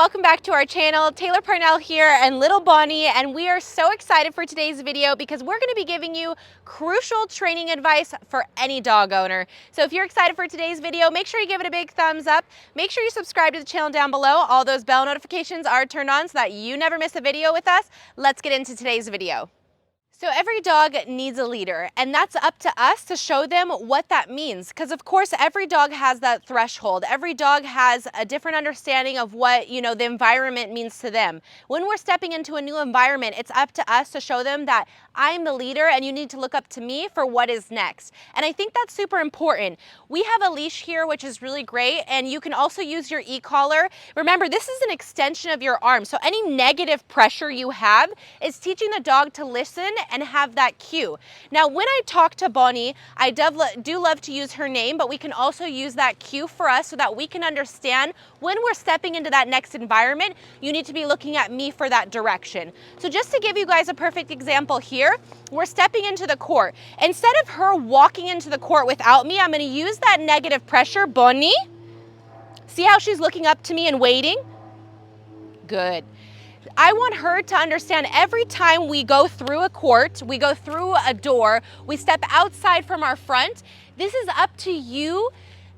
welcome back to our channel. Taylor Parnell here and little Bonnie, and we are so excited for today's video because we're going to be giving you crucial training advice for any dog owner. So if you're excited for today's video, make sure you give it a big thumbs up. Make sure you subscribe to the channel down below. All those bell notifications are turned on so that you never miss a video with us. Let's get into today's video. So every dog needs a leader, and that's up to us to show them what that means. Because of course, every dog has that threshold. Every dog has a different understanding of what, the environment means to them. When we're stepping into a new environment, it's up to us to show them that I'm the leader and you need to look up to me for what is next. And I think that's super important. We have a leash here, which is really great, and you can also use your e-collar. Remember, this is an extension of your arm, so any negative pressure you have is teaching the dog to listen and have that cue. Now, when I talk to Bonnie, I do love to use her name, but we can also use that cue for us so that we can understand when we're stepping into that next environment, you need to be looking at me for that direction. So just to give you guys a perfect example here, we're stepping into the court. Instead of her walking into the court without me, I'm going to use that negative pressure. Bonnie, see how she's looking up to me and waiting? Good. I want her to understand every time we go through a court, we go through a door, we step outside from our front, this is up to you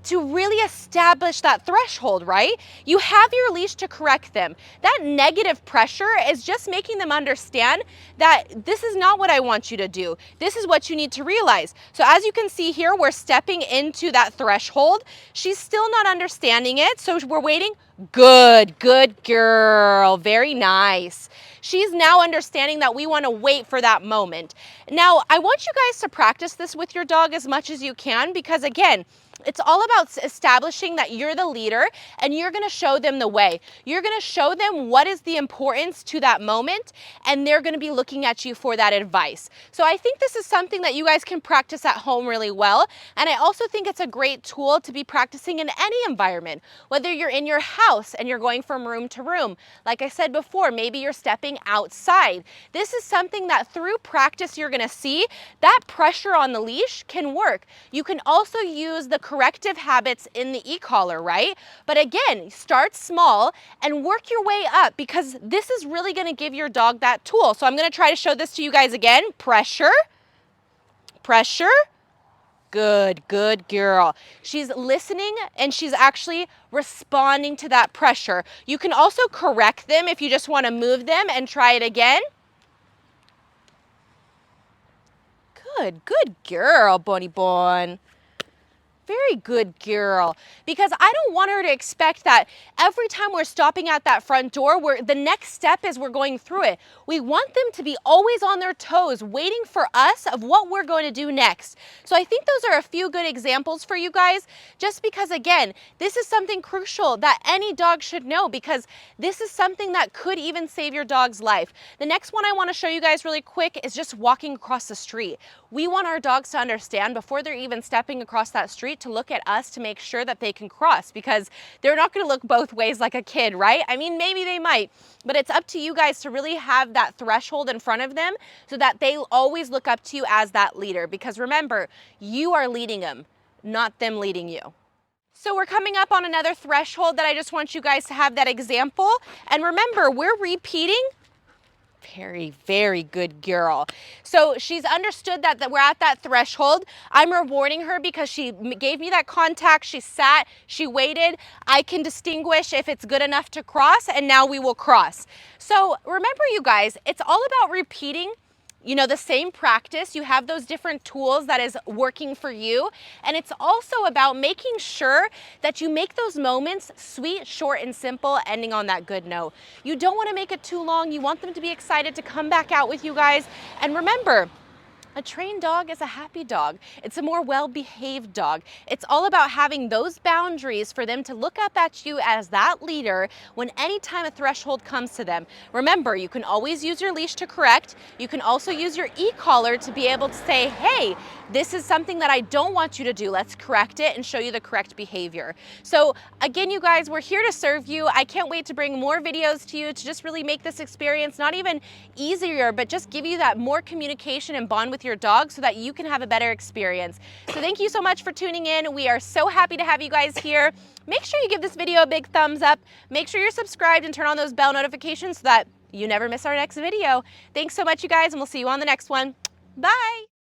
to really establish that threshold, right? You have your leash to correct them. That negative pressure is just making them understand that this is not what I want you to do. This is what you need to realize. So as you can see here, we're stepping into that threshold. She's still not understanding it, so we're waiting. Good girl, very nice. She's now understanding that we want to wait for that moment. Now, I want you guys to practice this with your dog as much as you can because again, it's all about establishing that you're the leader and you're going to show them the way. You're going to show them what is the importance to that moment, and they're going to be looking at you for that advice. So I think this is something that you guys can practice at home really well. And I also think it's a great tool to be practicing in any environment, whether you're in your house and you're going from room to room. Like I said before, maybe you're stepping outside. This is something that through practice you're going to see that pressure on the leash can work. You can also use the corrective habits in the e-collar, right? But again, start small and work your way up because this is really going to give your dog that tool. So I'm going to try to show this to you guys again. Pressure, pressure. Good girl. She's listening and she's actually responding to that pressure. You can also correct them if you just want to move them and try it again. Good girl, Bonnie Bon. Very good girl, because I don't want her to expect that every time we're stopping at that front door, the next step is we're going through it. We want them to be always on their toes, waiting for us of what we're going to do next. So I think those are a few good examples for you guys, just because again, this is something crucial that any dog should know because this is something that could even save your dog's life. The next one I want to show you guys really quick is just walking across the street. We want our dogs to understand before they're even stepping across that street to look at us to make sure that they can cross because they're not going to look both ways like a kid, right? I mean, maybe they might, but it's up to you guys to really have that threshold in front of them so that they always look up to you as that leader because remember, you are leading them, not them leading you. So we're coming up on another threshold that I just want you guys to have that example. And remember, we're repeating. Very good girl. So she's understood that we're at that threshold. I'm rewarding her because she gave me that contact. She sat, she waited. I can distinguish if it's good enough to cross, and now we will cross. So remember, you guys, it's all about repeating the same practice. You have those different tools that is working for you. And it's also about making sure that you make those moments sweet, short, and simple, ending on that good note. You don't want to make it too long. You want them to be excited to come back out with you guys. And remember, a trained dog is a happy dog. It's a more well-behaved dog. It's all about having those boundaries for them to look up at you as that leader when anytime a threshold comes to them. Remember, you can always use your leash to correct. You can also use your e-collar to be able to say, hey, this is something that I don't want you to do. Let's correct it and show you the correct behavior. So again, you guys, we're here to serve you. I can't wait to bring more videos to you to just really make this experience not even easier, but just give you that more communication and bond with your dog so that you can have a better experience. So thank you so much for tuning in. We are so happy to have you guys here. Make sure you give this video a big thumbs up. Make sure you're subscribed and turn on those bell notifications so that you never miss our next video. Thanks so much, you guys, and we'll see you on the next one. Bye.